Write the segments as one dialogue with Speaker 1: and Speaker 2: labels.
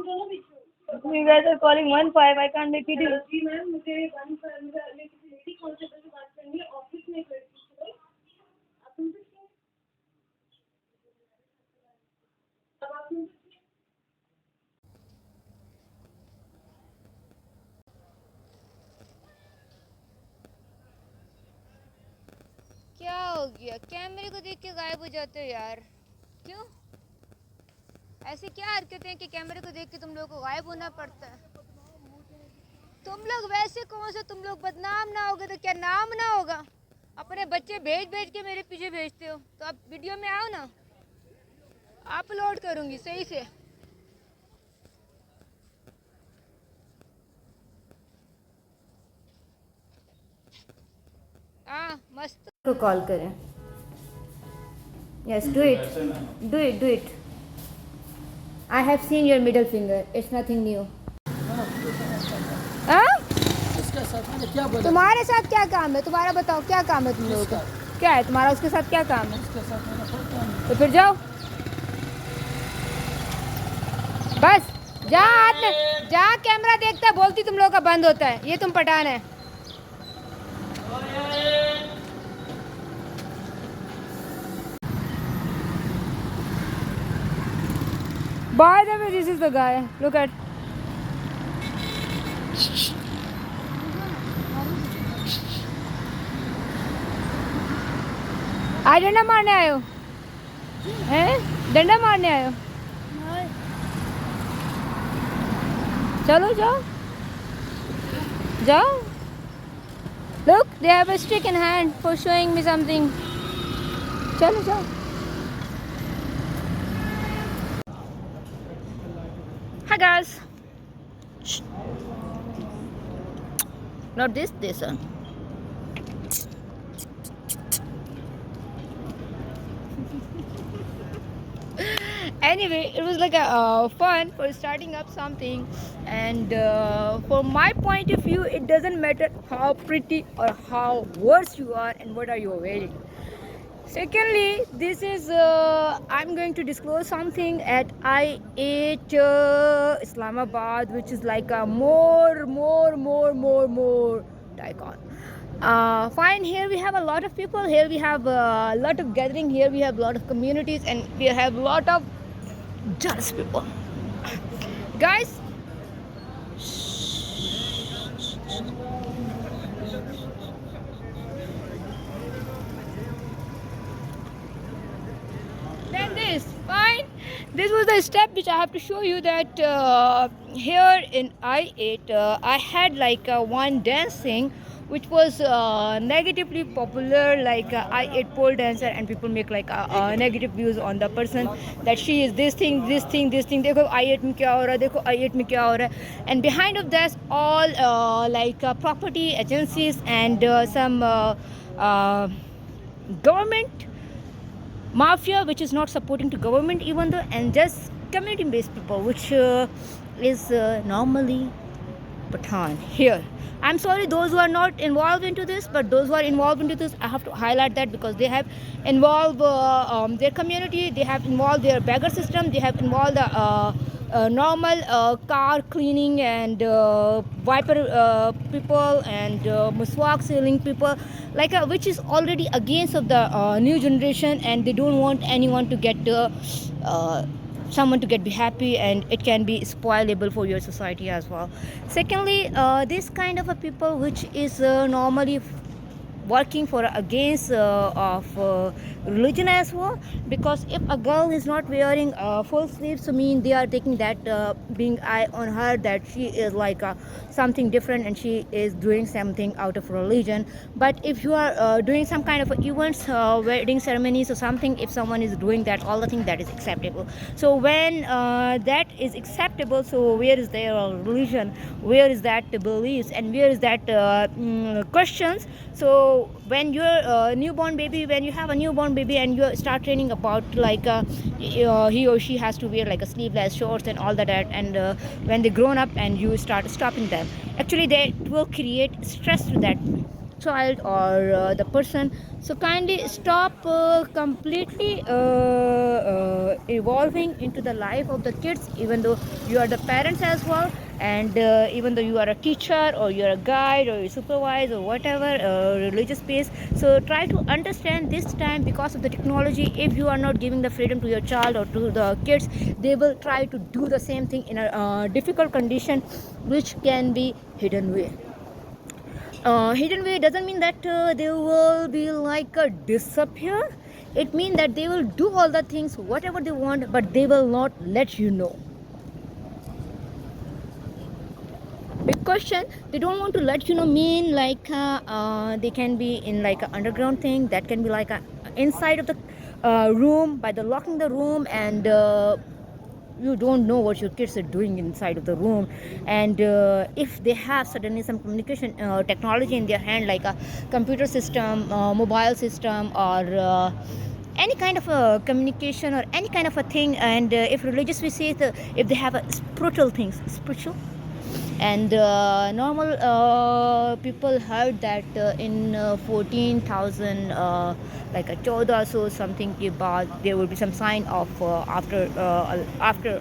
Speaker 1: You guys are calling 1-5. I can't make it. जी ma'am मुझे 1-5 मुझे किसी लेडी कांस्टेबल से बात करनी है ऑफिस में लड़की से आप सुन सकते हैं अब आप सुन सकते हैं
Speaker 2: क्या हो गया? कैमरे को देख के गायब हो जाते हो यार, क्यों? ऐसी क्या हरकतें हैं कि कैमरे को देख के तुम लोगों को गायब होना पड़ता है? तुम लोग वैसे कौन से, तुम लोग बदनाम ना होगे तो क्या नाम ना होगा? अपने बच्चे भेज भेज के मेरे पीछे भेजते हो, तो अब वीडियो में आओ ना, अपलोड करूंगी सही से। हाँ मस्त
Speaker 3: को कॉल करें। Yes do it, do it, do it. I have seen your middle finger, it's nothing new.
Speaker 2: क्या तुम्हारे साथ क्या काम है? तुम्हारा बताओ क्या काम है तुम लोगों का? क्या है तुम्हारा उसके साथ क्या काम है? तो फिर जाओ, बस जा हाथ में जा, कैमरा देखता है बोलती तुम लोगों का बंद होता है, ये तुम पठान है। By the way, this is the guy. Look at. आज डंडा मारने आए हो? हैं? डंडा मारने आए हो? चलो जाओ, जाओ। Look, they have a stick in hand for showing me something. चलो जाओ। Hi guys. Shh. Not this one. Anyway, it was like a fun for starting up something, and from my point of view, it doesn't matter how pretty or how worse you are and what are you wearing. Secondly, this is I'm going to disclose something at I8 Islamabad, which is like a more icon. Fine, here we have a lot of people, here we have a lot of gathering, here we have a lot of communities, and we have a lot of jealous people. Guys, then this, fine, this was the step which I have to show you that here in I8 I had like one dancing which was negatively popular, like I8 pole dancer, and people make like negative views on the person that she is this thing. देखो I8 में क्या हो रहा है, देखो I8 में क्या हो रहा है, and behind of this all like property agencies and some government mafia which is not supporting to government even though, and just community based people which is normally Pathan here. I'm sorry those who are not involved into this, but those who are involved into this, I have to highlight that because they have involved their community, they have involved their bagger system, they have involved the normal car cleaning and wiper people and muswak selling people, like which is already against of the new generation, and they don't want anyone to get someone to get be happy, and it can be spoilable for your society as well. Secondly, this kind of a people which is normally working for against of religion as well, because if a girl is not wearing full sleeves, so mean they are taking that being eye on her that she is like something different and she is doing something out of religion. But if you are doing some kind of events, wedding ceremonies or something, if someone is doing that, all the things that is acceptable. So when that is acceptable, so where is their religion, where is that beliefs, and where is that questions? So when you're newborn baby, when you have a newborn baby and you start training about like he or she has to wear like a sleeveless shorts and all that, and when they grown up and you start stopping them, actually they will create stress to that child or the person. So kindly stop completely evolving into the life of the kids, even though you are the parents as well, and even though you are a teacher or you're a guide or you supervise or whatever religious space. So try to understand this time, because of the technology, if you are not giving the freedom to your child or to the kids, they will try to do the same thing in a difficult condition, which can be hidden way. Hidden way doesn't mean that they will be like disappear. It means that they will do all the things whatever they want, but they will not let you know. Big question. They don't want to let you know mean like they can be in like an underground thing, that can be like a inside of the room, by the locking the room, and you don't know what your kids are doing inside of the room. And if they have suddenly some communication technology in their hand, like a computer system, mobile system, or any kind of a communication or any kind of a thing, and if religious we say if they have a spiritual things, spiritual, and normal people heard that in 14,000 like a 14 so something ke baad there will be some sign of after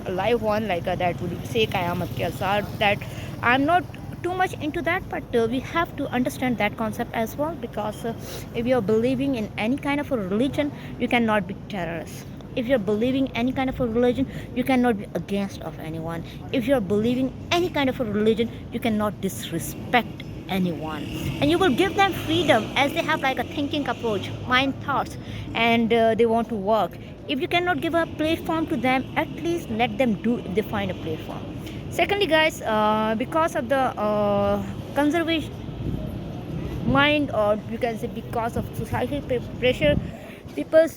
Speaker 2: a live one, like that would say kayamat ke asar. That I'm not too much into that, but we have to understand that concept as well, because if you're believing in any kind of a religion, you cannot be terrorist. If you're believing any kind of a religion, you cannot be against of anyone. If you're believing any kind of a religion, you cannot disrespect anyone, and you will give them freedom as they have like a thinking approach, mind thoughts, and they want to work. If you cannot give a platform to them, at least let them do if they find a platform. Secondly guys, because of the conservation mind, or you can say because of societal pressure, people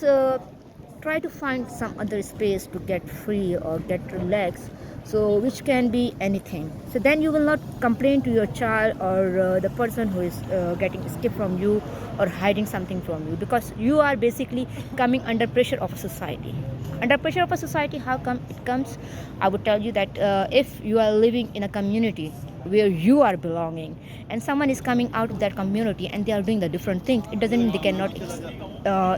Speaker 2: try to find some other space to get free or get relaxed, so which can be anything. So then you will not complain to your child or the person who is getting escape from you or hiding something from you, because you are basically coming under pressure of a society. Under pressure of a society, how come it comes? I would tell you that if you are living in a community where you are belonging, and someone is coming out of that community and they are doing the different things, it doesn't mean they cannot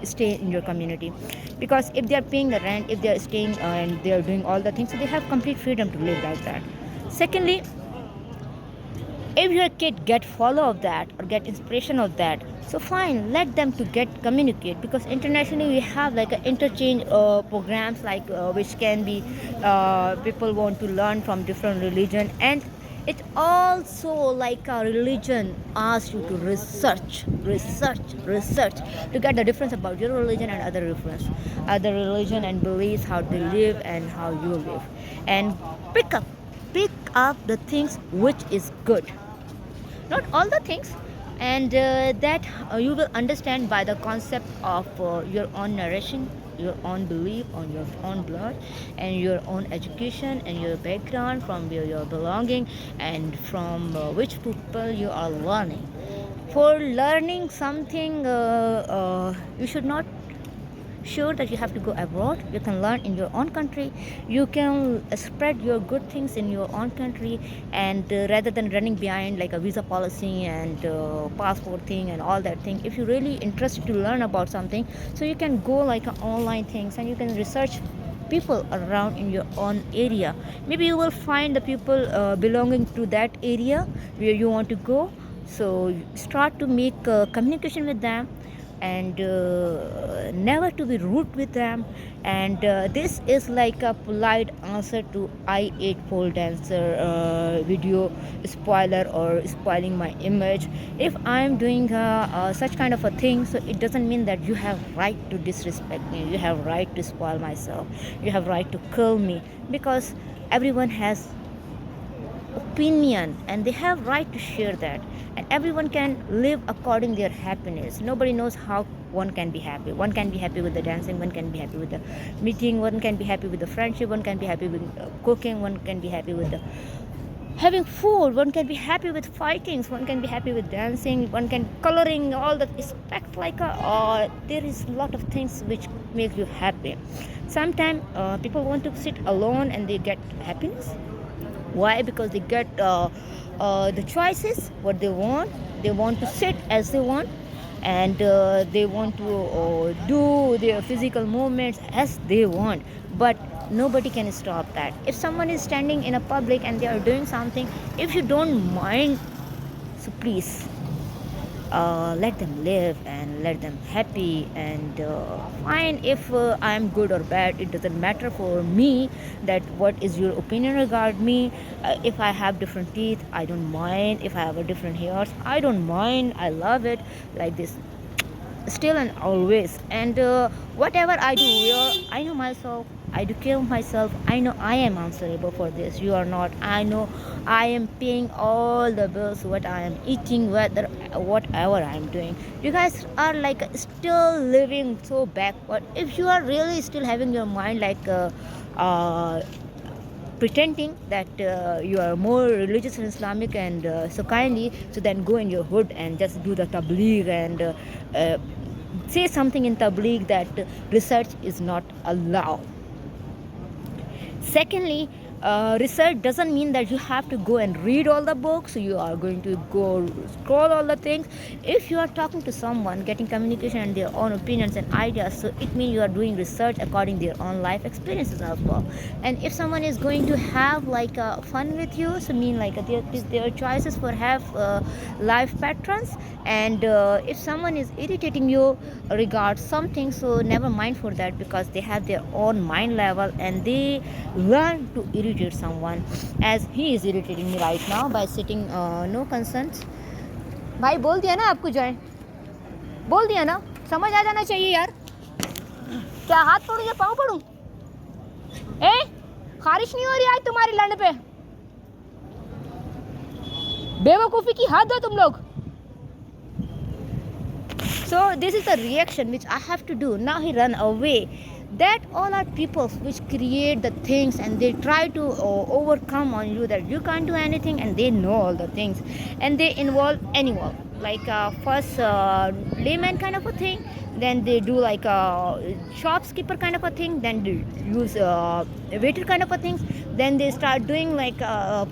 Speaker 2: stay in your community, because if they are paying the rent, if they are staying and they are doing all the things, so they have complete freedom to live like that. Secondly, if your kid get follow of that or get inspiration of that, so fine, let them to get communicate, because internationally we have like a interchange programs, like which can be people want to learn from different religion, and it also like a religion asks you to research to get the difference about your religion and other reference, other religion and beliefs, how they live and how you live, and pick up the things which is good, not all the things, and that you will understand by the concept of your own narration, your own belief on your own blood, and your own education and your background, from where you're belonging, and from which people you are learning. For learning something, you should not sure that you have to go abroad. You can learn in your own country. You can spread your good things in your own country, and rather than running behind like a visa policy and passport thing and all that thing, if you're really interested to learn about something, so you can go like online things, and you can research people around in your own area. Maybe you will find the people belonging to that area where you want to go. So start to make communication with them, and never to be rude with them. And this is like a polite answer to I ate pole dancer video spoiler or spoiling my image. If I'm doing such kind of a thing, so it doesn't mean that you have right to disrespect me, you have right to spoil myself, you have right to kill me, because everyone has opinion and they have right to share that, and everyone can live according their happiness. Nobody knows how one can be happy. One can be happy with the dancing, one can be happy with the meeting, one can be happy with the friendship, one can be happy with cooking, one can be happy with the having food, one can be happy with fightings, one can be happy with dancing, one can coloring, all that aspect like there is a lot of things which make you happy. Sometimes people want to sit alone and they get happiness. Why? Because they get the choices what they want. They want to sit as they want, and they want to do their physical movements as they want, but nobody can stop that. If someone is standing in a public and they are doing something, if you don't mind, so please let them live and let them happy, and fine. If I'm good or bad, it doesn't matter for me. That what is your opinion regarding me? If I have different teeth, I don't mind. If I have a different hairs, I don't mind. I love it like this, still and always. And whatever I do here, I know myself, I do care of myself. I know I am answerable for this. You are not. I know I am paying all the bills, what I am eating, whatever I am doing. You guys are like still living so backward. If you are really still having your mind like uh, pretending that you are more religious and Islamic and so kindly, so then go in your hood and just do the tabligh and say something in tabligh that research is not allowed. Secondly, research doesn't mean that you have to go and read all the books, you are going to go scroll all the things. If you are talking to someone, getting communication and their own opinions and ideas, so it means you are doing research according to their own life experiences as well. And if someone is going to have like fun with you, so mean like their choices for have life patterns. And if someone is irritating you regard something, so never mind for that, because they have their own mind level and they learn to irritate someone, as he is irritating me right now by sitting no consent. भाई बोल दिया ना आपको join, बोल दिया ना, समझ आ जाना चाहिए यार। क्या हाथ पढ़ूं या पाँव पढ़ूं? ए खारिश नहीं हो रही आज तुम्हारी लंड पे? बेवकूफ़ी की हद है तुम लोग। So this is the reaction which I have to do. Now he run away. That all are people which create the things and they try to overcome on you that you can't do anything, and they know all the things and they involve anyone. Like first layman kind of a thing, then they do like a shopkeeper kind of a thing, then they use waiter kind of a things, then they start doing like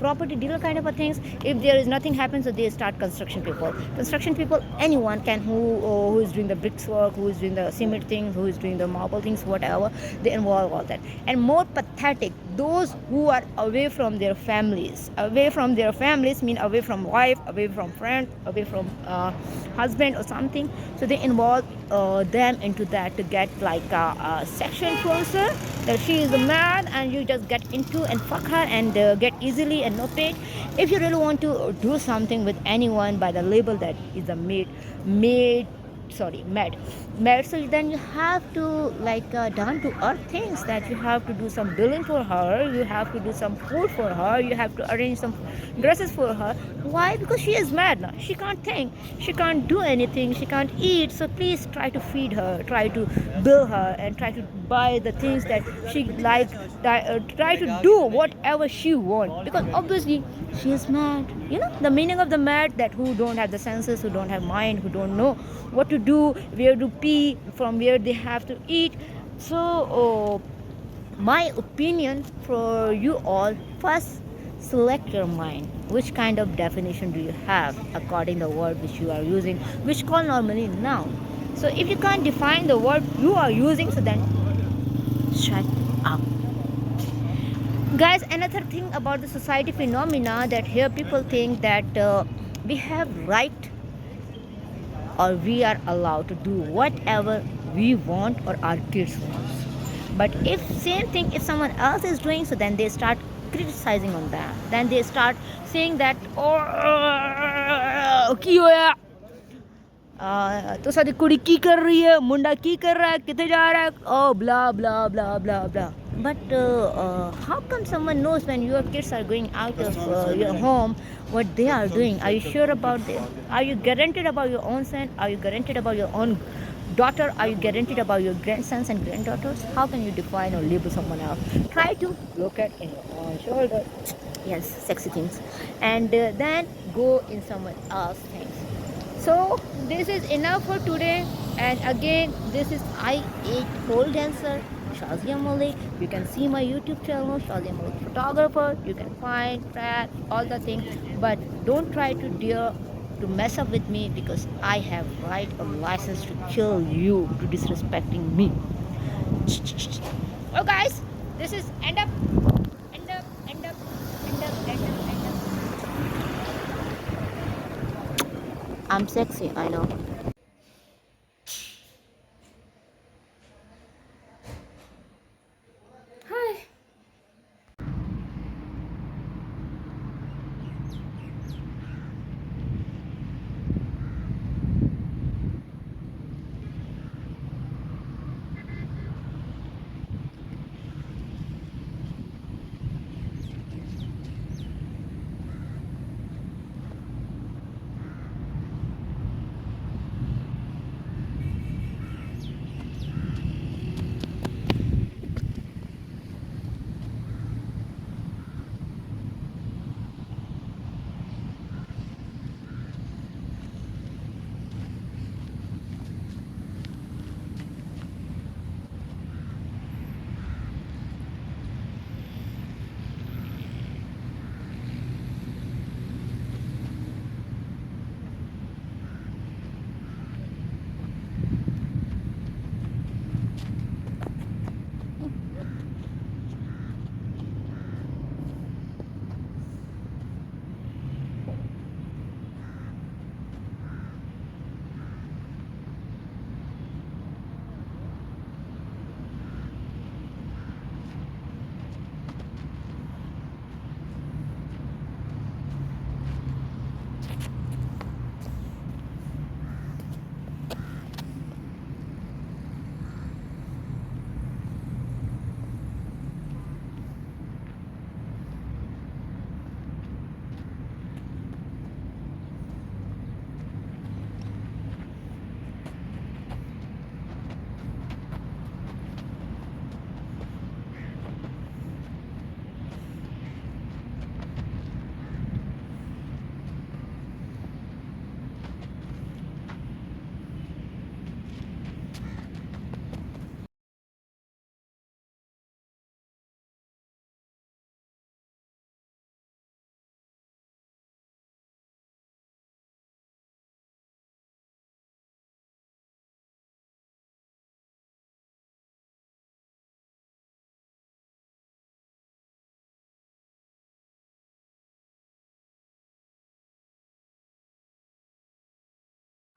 Speaker 2: property dealer kind of a things. If there is nothing happens, so they start construction people. Anyone can who is doing the bricks work, who is doing the cement things, who is doing the marble things, whatever, they involve all that. And more pathetic, those who are away from their families mean away from wife, away from friend, away from husband or something. So they involve them into that to get like a sexual closer, that she is a man and you just get into and fuck her and get easily and no paid. If you really want to do something with anyone by the label that is a mad, so then you have to like down to earth things, that you have to do some billing for her, you have to do some food for her, you have to arrange some dresses for her. Why? Because she is mad now, she can't think, she can't do anything, she can't eat. So please try to feed her, try to bill her, and try to buy the things that she like, try to do whatever she wants, because obviously she is mad. You know the meaning of the mad, that who don't have the senses, who don't have mind, who don't know what to do, where to pee, from where they have to eat. So my opinion for you all, first select your mind, which kind of definition do you have according to the word which you are using, which call normally noun. So if you can't define the word you are using, so then shut up. Guys, another thing about the society phenomena, that here people think that we have right or we are allowed to do whatever we want or our kids want. But if same thing if someone else is doing, so then they start criticizing on that, then they start saying that की होया, तो सारी कुड़ी की कर रही है, मुंडा की कर रहा है, किधर जा रहा है, oh blah blah blah blah blah. But how come someone knows when your kids are going out of your home what they are doing? Are you sure about this? Are you guaranteed about your own son? Are you guaranteed about your own daughter? Are you guaranteed about your grandsons and granddaughters? How can you define or label someone else? Try to look at in your own shoulder, yes, sexy things, and then go in someone else's things. So this is enough for today, and again this is I ate pole dancer Shazia Malik. You can see my YouTube channel, Shazia Malik Photographer. You can find, track all the things, but don't try to dare to mess up with me because I have right or license to kill you to disrespecting me. Oh guys, this is end up. I'm sexy, I know.
Speaker 3: Hi.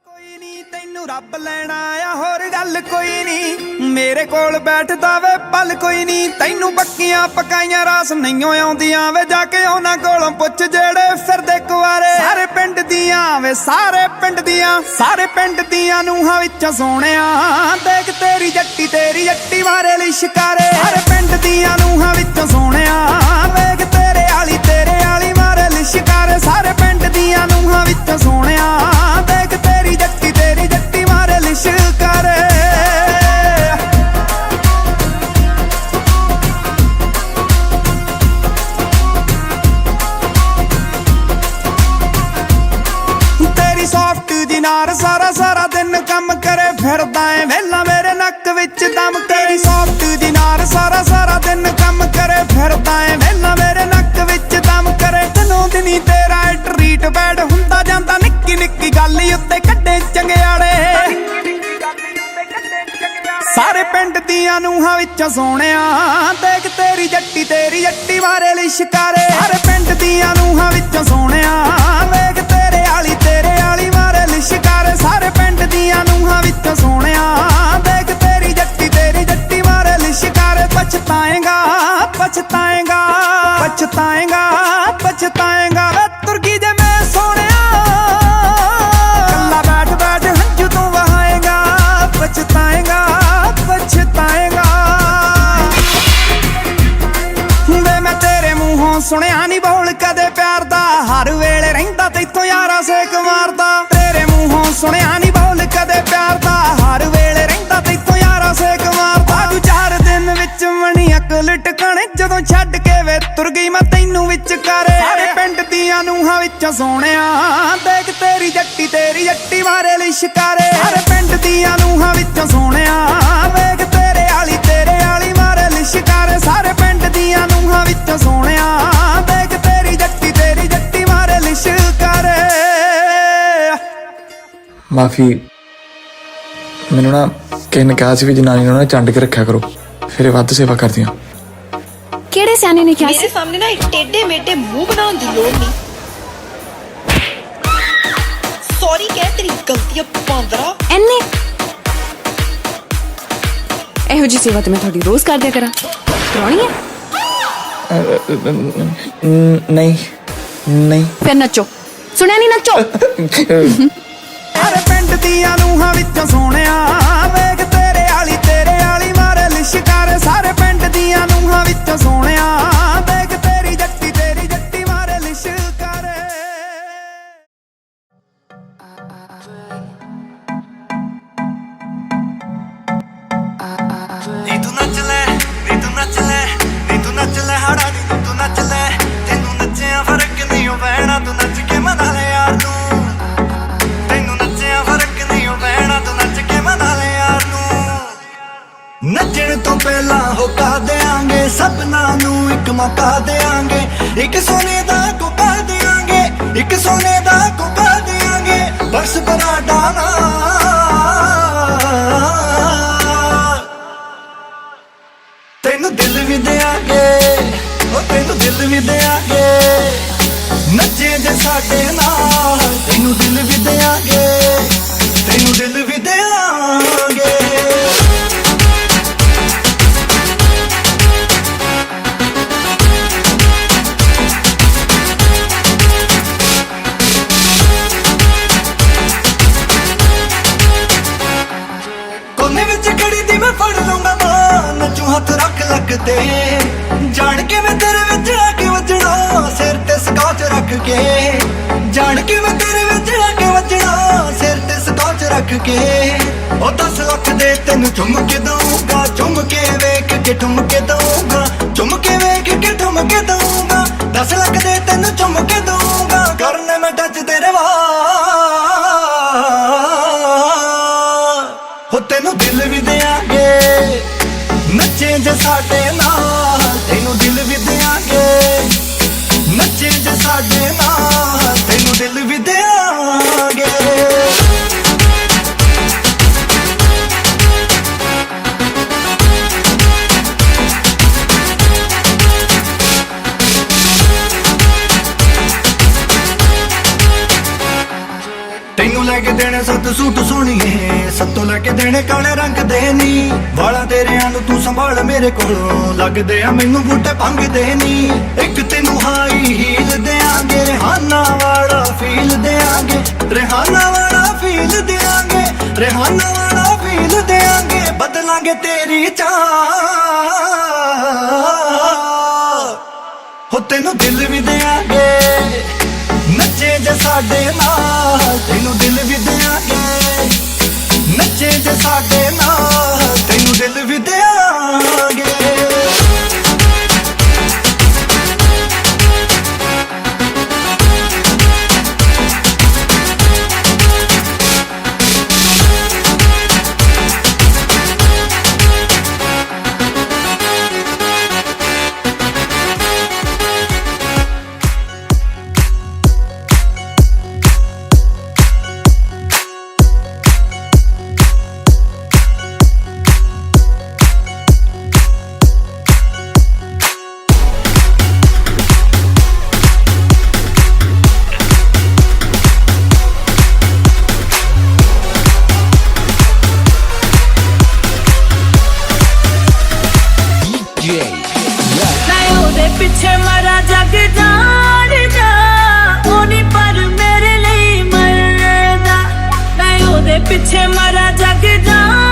Speaker 4: ਕੋਈ ਨਹੀਂ ਤੈਨੂੰ ਰੱਬ ਲੈਣ ਆਇਆ ਹੋਰ ਗੱਲ ਕੋਈ ਨਹੀਂ ਮੇਰੇ ਕੋਲ ਬੈਠਦਾ ਵੇ ਪਲ ਕੋਈ ਨਹੀਂ ਤੈਨੂੰ ਬੱਕੀਆਂ ਪਕਾਈਆਂ ਰਾਸ ਨਹੀਂਓ ਆਉਂਦੀਆਂ ਵੇ ਜਾ ਕੇ ਉਹਨਾਂ ਕੋਲੋਂ ਪੁੱਛ ਜਿਹੜੇ ਫਿਰਦੇ ਕੁਆਰੇ ਸਾਰੇ ਪਿੰਡ ਦੀਆਂ ਵੇ ਸਾਰੇ ਪਿੰਡ ਦੀਆਂ ਨੂੰਹਾਂ ਵਿੱਚੋਂ ਸੋਹਣਿਆ ਦੇਖ ਤੇਰੀ ਜੱਟੀ ਮਾਰੇ ਲਿਸ਼ਕਾਰੇ ਸਾਰੇ ਪਿੰਡ ਦੀਆਂ ਨੂੰਹਾਂ ਵਿੱਚੋਂ ਸੋਹਣਿਆ ਵੇਖ ਤੇਰੇ ਆਲੀ ਮਾਰੇ ਲਿਸ਼ਕਾਰੇ ਸਾਰੇ ਪਿੰਡ ਦੀਆਂ ਨੂੰਹਾਂ ਵਿੱਚੋਂ ਸੋਹਣਿਆ ਦੇਖ ਤੇਰੀ ਜੱਟੀ ਮਾਰੇ ਲਿਸ਼ਕਾਰੇ ਤੇਰੀ ਸੌਫਟ ਜੀ ਨਾਰ ਸਾਰਾ ਦਿਨ ਕੰਮ ਕਰੇ ਫਿਰਦਾ ਏ ਵੇਲਾ ਮੇਰੇ ਨੱਕ ਵਿੱਚ ਦਮ ਤੇਰੀ ਸੌਫਟ ਜੀ ਨਾਰ ਸਾਰਾ ਦਿਨ ਕੰਮ ਕਰੇ ਫਿਰਦਾ ਏ ਵੇਲਾ ਮੇਰੇ ਨੱਕ ਵਿੱਚ ਦਮ ਕਰੇ ਦਿਨੋਂ ਦਿਨੀ ਤੇਰਾ ਟਰੀਟ ਬੈਡ ਹੁੰਦਾ ਜਾਂਦਾ ਨਿੱਕੀ ਗੱਲ ਉੱਤੇ ਕੱਢੇ ਚੰਗਿਆੜੇ ਸਾਰੇ ਪਿੰਡ ਦੀਆਂ ਨੂੰਹਾਂ ਵਿੱਚੋਂ ਸੋਹਣਿਆ ਦੇਖ ਤੇਰੀ ਜੱਟੀ ਮਾਰੇ ਲਿਸ਼ਕਾਰੇ ਸਾਰੇ ਪਿੰਡ ਦੀਆਂ ਨੂੰਹਾਂ ਵਿੱਚੋਂ ਸੋਹਣਿਆ ਵੇਖ ਤੇਰੇ ਆਲੀ ਮਾਰੇ ਲਿਸ਼ਕਾਰੇ ਸਾਰੇ ਪਿੰਡ ਦੀਆਂ ਨੂੰਹਾਂ ਵਿੱਚੋਂ ਸੋਹਣਿਆ ਦੇਖ ਤੇਰੀ ਜੱਟੀ ਮਾਰੇ ਲਿਸ਼ਕਾਰੇ ਪਛਤਾਏਗਾ ਵੇ ਤੁਰਗੀ ਜੇ ਮੈਂ ਸੋਹਣਿਆ ਕੱਲਾ ਬੈਠ ਹੰਝੂ ਤੂੰ ਵਹਾਏਗਾ ਪਛਤਾਏਗਾ ਵੇ ਮੈਂ ਤੇਰੇ ਮੂੰਹੋਂ ਸੁਣਿਆ ਨਹੀਂ ਬੋਲ ਕਦੇ ਪਿਆਰ ਦਾ ਹਰ ਵੇਲੇ ਰਹਿੰਦਾ ਤੈਥੋਂ ਯਾਰਾ ਸੇਕ ਮਾਰਦਾ ਤੇਰੇ ਮੂੰਹੋਂ ਸੁਣਿਆ ਨਹੀਂ ਬੋਲ ਕਦੇ ਪਿਆਰ ਦਾ ਹਰ ਵੇਲੇ ਰਹਿੰਦਾ ਤੈਥੋਂ ਯਾਰਾ ਸੇਕ ਮਾਰਦਾ ਤੂੰ 4 ਦਿਨ ਵਿੱਚ ਮਣੀ ਅਕਲ ਟਿਕਾਣੇ ਜਦੋਂ ਛੱਡ ਕੇ ਵੇ ਤੁਰ ਗਈ ਮੈਂ ਤੈਨੂੰ ਵਿੱਚ ਕਰੇ ਸਾਰੇ ਪਿੰਡ ਦੀਆਂ ਨੂੰਹਾਂ ਵਿੱਚੋਂ ਸੋਹਣਿਆ ਦੇਖ ਤੇਰੀ ਜੱਟੀ ਮਾਰੇ ਲਿਸ਼ਕਾਰੇ ਸਾਰੇ ਪਿੰਡ ਦੀਆਂ ਨੂੰਹਾਂ ਵਿੱਚੋਂ ਸੋਹਣਿਆ ਵੇਖ ਤੇਰੇ ਆਲੀ ਮਾਰੇ ਲਿਸ਼ਕਾਰੇ ਸਾਰੇ ਪਿੰਡ ਦੀਆਂ ਨੂੰਹਾਂ ਵਿੱਚੋਂ ਸੋਹਣਿਆ ਦੇਖ ਤੇਰੀ ਜੱਟੀ ਮਾਰੇ ਲਿਸ਼ਕਾਰੇ
Speaker 5: ਮਾਫੀ। ਮੈਨੂੰ ਨਾ ਕਿਸੇ ਨੇ ਕਿਹਾ ਸੀ ਵੀ ਜਨਾਨੀ ਨੂੰ ਨਾ ਚੰਡ ਕੇ ਰੱਖਿਆ ਕਰੋ, ਫਿਰ ਇਹ ਵੱਧ ਸੇਵਾ ਕਰਦੀਆਂ।
Speaker 6: ਕਿਹੜੇ ਸਿਆਣੇ ਨੇ ਕਿਹਾ ਸੀ?
Speaker 7: ਮੇਰੇ ਸਾਹਮਣੇ ਨਾ ਟੇਢੇ ਮੇਢੇ ਮੂੰਹ ਬਣਾਉਣ ਦੀ ਲੋੜ ਨਹੀਂ। ਸੌਰੀ ਕਹਿ, ਤੇਰੀ ਗਲਤੀ ਆ ਪਾਂਦਰਾ।
Speaker 6: ਐਨੇ ਇਹੋ ਜਿਹੀ ਸੇਵਾ ਤੇ ਮੈਂ ਤੁਹਾਡੀ ਰੋਜ਼ ਕਰ ਦਿਆ ਕਰਾਂ। ਕਰਾਉਣੀ ਹੈ?
Speaker 5: ਨਹੀਂ ਨਹੀਂ।
Speaker 6: ਫਿਰ ਨੱਚੋ। ਸੁਣਿਆ ਨਹੀਂ? ਨੱਚੋ।
Speaker 4: ਸਾਰੇ ਪਿੰਡ ਦੀਆਂ ਨੂੰਹਾਂ ਵਿੱਚੋਂ ਸੋਹਣਿਆ ਵੇਖ ਤੇਰੇ ਵਾਲੀ ਮਾਰੇ ਲਿਸ਼ਕਾਰੇ। ਸਾਰੇ ਪਿੰਡ ਦੀਆਂ ਨੂੰਹਾਂ ਵਿੱਚੋਂ ਸੋਹਣਿਆ ਵੇਖ ਤੇਰੀ ਜੱਟੀ ਮਾਰੇ ਲਿਸ਼ਕਾਰੇ। ਨੀ ਤੂੰ ਨੱਚ ਲੈ ਹਾੜਾ ਨੀ ਤੂੰ ਨੱਚ ਲੈ। ਤੈਨੂੰ ਨੱਚਿਆ ਫਰਕ ਨਹੀਂ ਓ ਪੈਣਾ, ਤੂੰ ਨੱਚ ਕੇ ਮਨਾ ਲੈ ਯਾਰ ਨੂੰ। ਤੈਨੂੰ ਨੱਚਿਆ ਫਰਕ ਨਹੀਂ ਓ ਪੈਣਾ, ਤੂੰ ਨੱਚ ਕੇ ਮਨਾ ਲੈ ਯਾਰ ਨੂੰ। ਨੱਚਣ ਤੋਂ ਪਹਿਲਾਂ ਹੋਕਾ ਦੇਾਂਗੇ, ਸਭਨਾਂ ਨੂੰ ਇੱਕ ਮੌਕਾ ਦੇਾਂਗੇ। ਇੱਕ ਸੋਨੇ ਦਾ ਕੋਕਾ ਦੇਾਂਗੇ, ਇੱਕ ਸੋਨੇ ਦਾ ਕੋਕਾ ਦੇਾਂਗੇ। ਬਸ ਬਰਾਡਾ ਨਾ ਤੈਨੂੰ ਦਿਲ ਵੀ ਦਿਆਂਗੇ, ਉਹ ਤੈਨੂੰ ਦਿਲ ਵੀ ਦਿਆਂਗੇ। ਨੱਚੇ ਜੇ ਸਾਡੇ ਨਾਲ ਤੈਨੂੰ ਦਿਲ ਵੀ ਦਿਆਂਗੇ, ਤੈਨੂੰ ਦਿਲ ਵੀ ਦਿਆਂਗੇ। ਕੋਨੇ ਵਿੱਚ ਖੜੀ ਦੀ ਮੈਂ ਫੜ ਲੂੰਗਾ ਮਾਂ, ਨੱਚੂ ਹੱਥ ਰੱਖ ਲੱਗਦੇ। ਜਾਣ ਕੇ ਮੈਂ ਤੇਰੇ ਵਿੱਚ ਆ ਕੇ ਵੱਜਣਾ, ਸਿਰ ਤੇ ਸਕਾਚ ਰੱਖ ਕੇ। ਜਾਣ ਕੇ ਮੈਂ ਤੇਰੇ ਵਿੱਚ ਆ ਕੇ ਵੱਜਣਾ, ਸਿਰ ਤੇ ਸਕਾਚ ਰੱਖ ਕੇ। ਉਹ 10 ਲੱਖ ਦੇ ਤੈਨੂੰ ਚੁੰਮ ਕੇ ਦਊਂਗਾ, ਚੁੰਮ ਕੇ ਵੇਖ ਕੇ ਠੁੰਮ ਕੇ ਦਊਂਗਾ, ਚੁੰਮ ਕੇ ਵੇਖ ਕੇ ਠੁੰਮ ਕੇ ਦਊਂਗਾ। 10 ਲੱਖ ਦੇ ਤੈਨੂੰ ਚੁੰਮ ਕੇ ਦਊਂਗਾ, ਕਰਨੇ ਮੈਂ ਟੱਚ ਤੇਰੇ ਵਾਲ। ਹੋ ਤੈਨੂੰ ਦਿਲ ਵੀ ਦਿਆਂਗੇ, ਨੱਚੇ ਜੇ ਸਾਡੇ ਨਾਲ ਤੈਨੂੰ ਦਿਲ ਵੀ ਦਿਆਂਗੇ। ਨੱਚੇ ਜੇ ਸਾਡੇ ਨਾਲ ਤੈਨੂੰ ਦਿਲ ਵੀ ਦਿਆਂਗੇ। ਤੈਨੂੰ ਲੈ ਕੇ ਦੇਣੇ 7 ਸੂਟ ਸੋਹਣੀਏ, ਸੱਤੋਂ ਲੈ ਕੇ ਦੇਣੇ ਕਾਲੇ ਰੰਗ ਦੇ ਨੀ। ਵਾਲਾਂ ਤੇਰਿਆਂ ਨੂੰ ਤੂੰ ਸੰਭਾਲ ਮੇਰੇ ਕੋਲੋਂ, ਲੱਗਦੇ ਆ ਮੈਨੂੰ ਬੂਟੇ ਭੰਗ ਦੇ ਨੀ। ਇੱਕ ਤੈਨੂੰ ਹਾਈ ਹੀਲ ਦਿਆਂਗੇ, ਰਿਹਾਨਾ ਵਾਲਾ ਫੀਲ ਦਿਆਂਗੇ। ਰਿਹਾਨਾ ਵਾਲਾ ਫੀਲ ਦਿਆਂਗੇ, ਰਿਹਾਨਾ ਵਾਲਾ ਫੀਲ ਦਿਆਂਗੇ। ਬਦਲਾਂਗੇ ਤੇਰੀ ਚਾਹ, ਹੋ ਤੈਨੂੰ ਦਿਲ ਵੀ ਦਿਆਂਗੇ। ਨੱਚੇ ਜੇ ਸਾਡੇ ਨਾਲ ਤੈਨੂੰ ਦਿਲ ਵੀ ਦਿਆਂਗੇ। ਨੱਚੇ ਜੇ ਸਾਡੇ ਨਾਲ ਤੈਨੂੰ ਦਿਲ ਵੀ ਦਿਆਂਗੇ।
Speaker 8: ਪਿੱਛੇ ਮਰਾ ਜਗ ਜਾਣਦਾ, ਉਹ ਨੀ ਪਰ ਮੇਰੇ ਲਈ ਮਰਦਾ। ਮੈਂ ਉਹਦੇ ਪਿੱਛੇ ਮਰਾ ਜਗ ਜਾਣਦਾ।